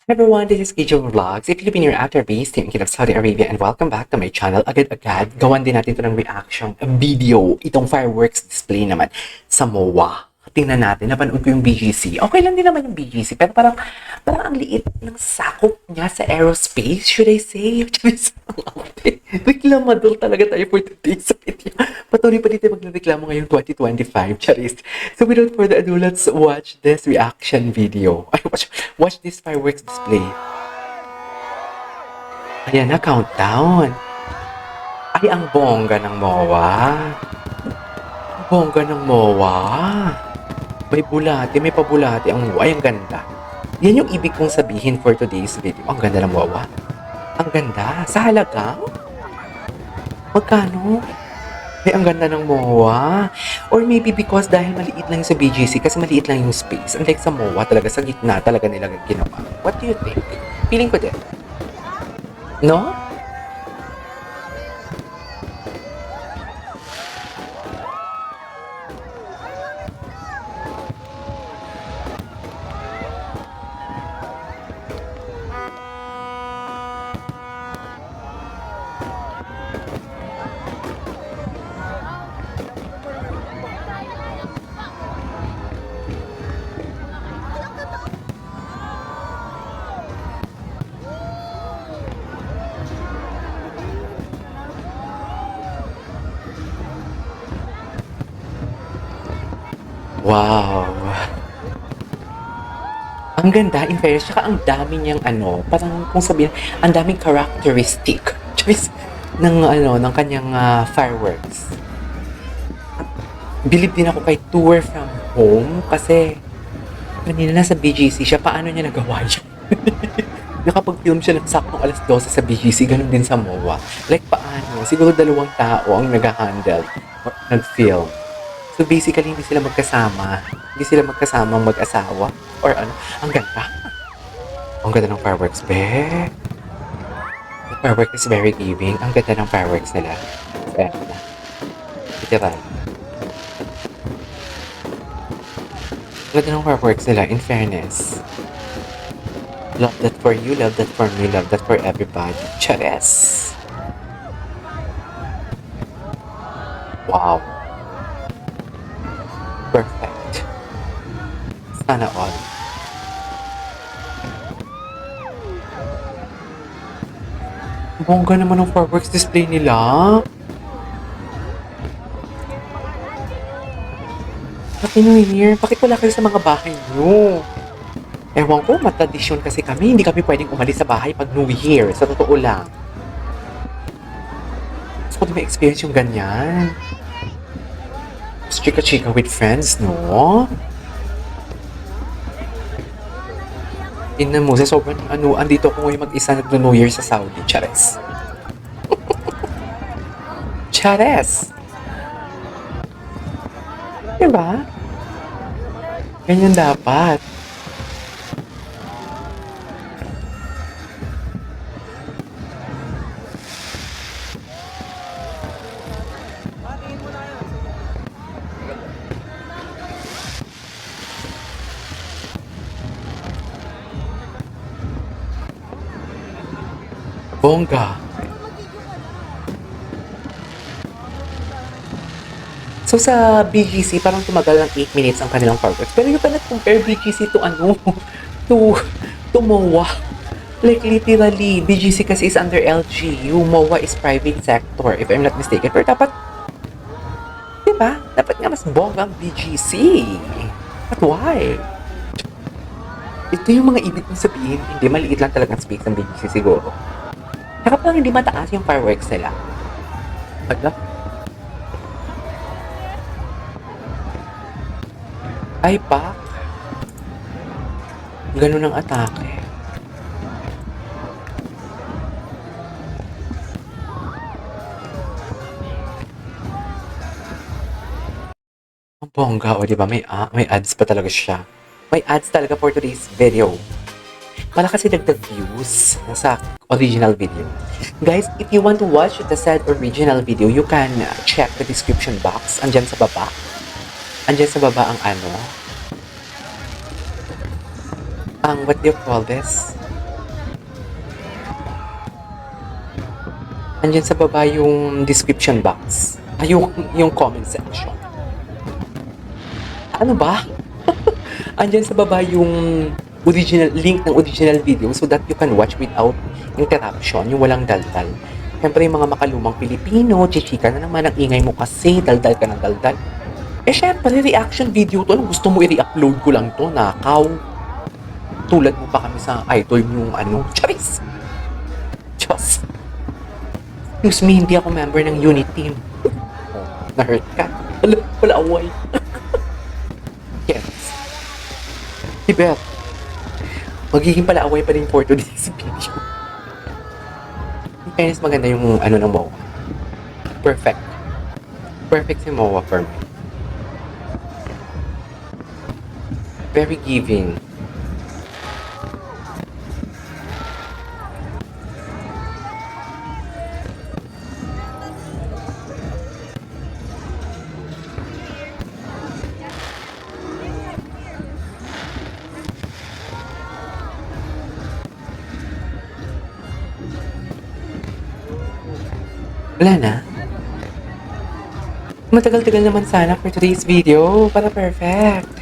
Everyone, this is Kijo Vlogs. If you've been here after base, Team Kid of Saudi Arabia, and welcome back to my channel. Agad-agad, gawan din natin ito ng reaction video. Itong fireworks display naman sa MOA. Tingnan natin, napanood ko yung BGC. Okay lang din naman yung BGC, pero parang ang liit ng sakop niya sa aerospace, should I say? Reklamador talaga tayo for today's video. Patuloy pa dito magreklamo ngayong 2025, charis. So without further ado, let's watch this reaction video. Ay, watch this fireworks display. Ayan na, countdown. Ay, ang bongga ng MOA. Ang bongga ng MOA. May bulati, may pabulati ang MOA. Ay, ang ganda. Yan yung ibig kong sabihin for today's video. Ang ganda ng MOA. Ang ganda. Sa halagang? Magkano? Ay, ang ganda ng MOA. Or maybe because dahil maliit lang yung sa BGC, kasi maliit lang yung space. Unlike sa MOA, talaga sa gitna talaga nila ginawa. What do you think? Feeling ko din. No? Wow. Ang ganda, in fairness, tsaka ang dami niyang parang kung sabihin, ang daming characteristic choice ng kanyang fireworks. Believe din ako kay Tour from Home kasi kanina nasa BGC siya, paano niya nagawa yun? Nakapag-film siya ng saktong alas 12 sa BGC, ganun din sa MOA. Like paano? Siguro 2 tao ang nag-handle or nag-film. So basically, hindi sila magkasama. Hindi sila magkasamang mag-asawa. Or ano. Ang ganda. Ang ganda ng fireworks, be. The fireworks is very giving. Ang ganda ng fireworks nila. So, eto na. Literal. Ang ganda ng fireworks nila, in fairness. Love that for you, love that for me, love that for everybody. Chares! Wow. Perfect. Sana all. Bongga naman ng fireworks display nila. Happy New Year. Bakit wala kayo sa mga bahay nyo? Ewan ko, matradisyon kasi kami. Hindi kami pwedeng umalis sa bahay pag New Year. Sa totoo lang. Gusto ko din ma-experience yung ganyan. Chika-chika with friends, no? Tingnan mo, sa sobrang andito ako ngayon mag-isa nagno-New Year sa Saudi. Chares. Chares! Diba? Ganyan dapat. Bongga. So sa BGC, parang tumagal ng 8 minutes ang kanilang fireworks. Pero you cannot compare BGC to to MOA. Like literally, BGC kasi is under LGU, MOA is private sector, if I'm not mistaken. Pero dapat, diba? Dapat nga mas bongga ang BGC. But why? Ito yung mga ibig kong sabihin, hindi maliit lang talagang space ng BGC siguro. Saka parang hindi mataas yung fireworks nila. Hala? Ay, pak. Ganun ang atake. Ang bongga, o diba? May ads pa talaga siya. May ads talaga for today's video. Para kasi dagdag views sa original video. Guys, if you want to watch the said original video, you can check the description box. Andyan sa baba. Andyan sa baba ang what do you call this? Andyan sa baba yung description box. Ay, yung comment section. Ano ba? Andyan sa baba yung original link ng original video so that you can watch without interruption, yung walang daldal. Siyempre, yung mga makalumang Pilipino, chichika na naman, ang ingay mo kasi, daldal ka ng daldal. Eh, syempre, reaction video to. Anong gusto mo i-re-upload ko lang to? Nakaw. Tulad mo pa kami sa idol yung Charis! Diyos. Excuse me, hindi ako member ng unit team. Oh, na-hurt ka. Wala away. Yes. Ibet. Magiging pala away pa rin for today's video. In fairness, maganda yung ng MOA. Perfect. Perfect si MOA for me. Very giving. Wala na. Matagal-tagal naman sana for today's video para perfect.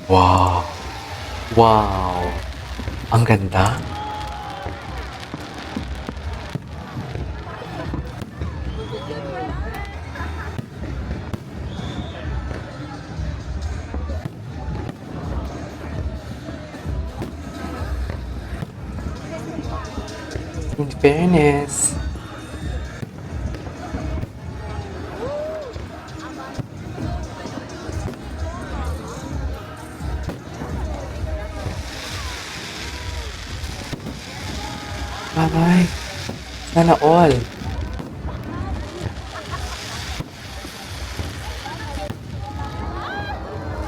Wow. Wow. Ang ganda. In fairness. Bye-bye. Sana all.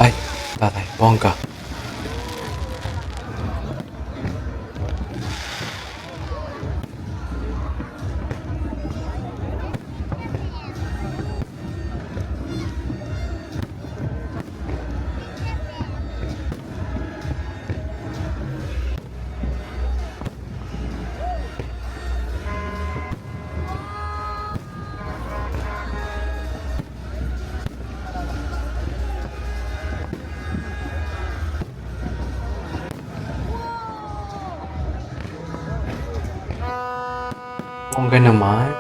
Ay, bye-bye. Bongga. Bongga naman.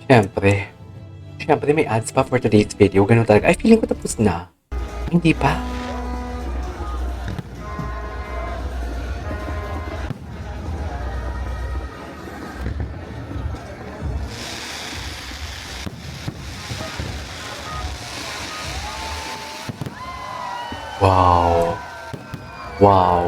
Siyempre. Siyempre, may ads pa for today's video. Ganun talaga. Ay, feeling ko tapos na. Hindi pa. Wow. Wow.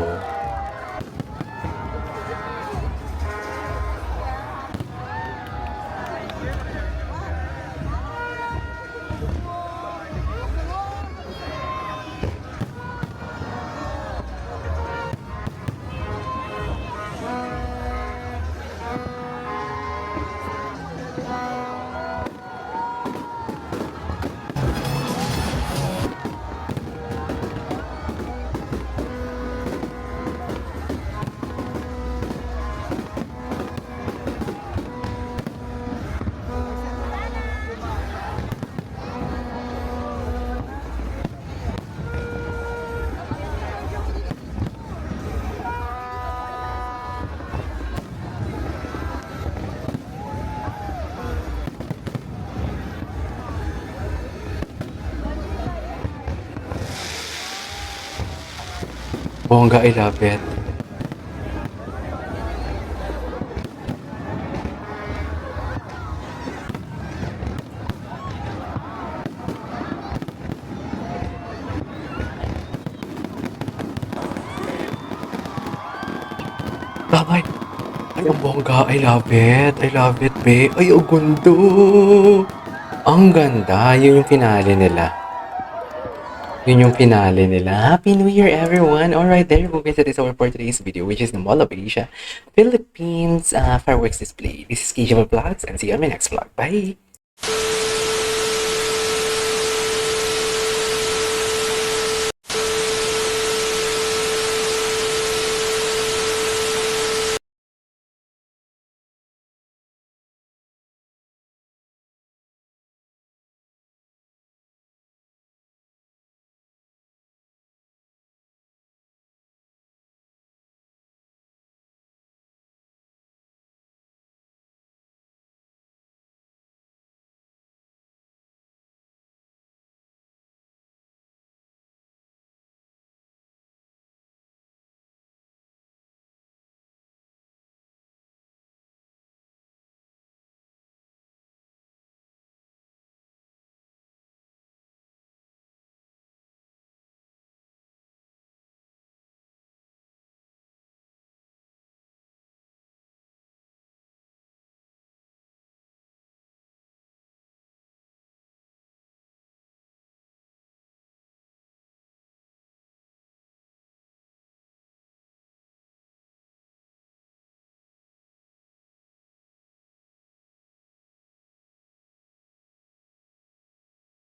Bongga, I love it. Babay! Ay, ang bongga. I love it. I love it, be. Ay, ang gundo. Ang ganda. Yun yung finale nila. Yun yung finale nila. Happy New Year, everyone! Alright, there you go, guys. That is all for today's video, which is the Mall of Asia, Philippines fireworks display. This is Keisha Vlogs, and see you on my next vlog. Bye!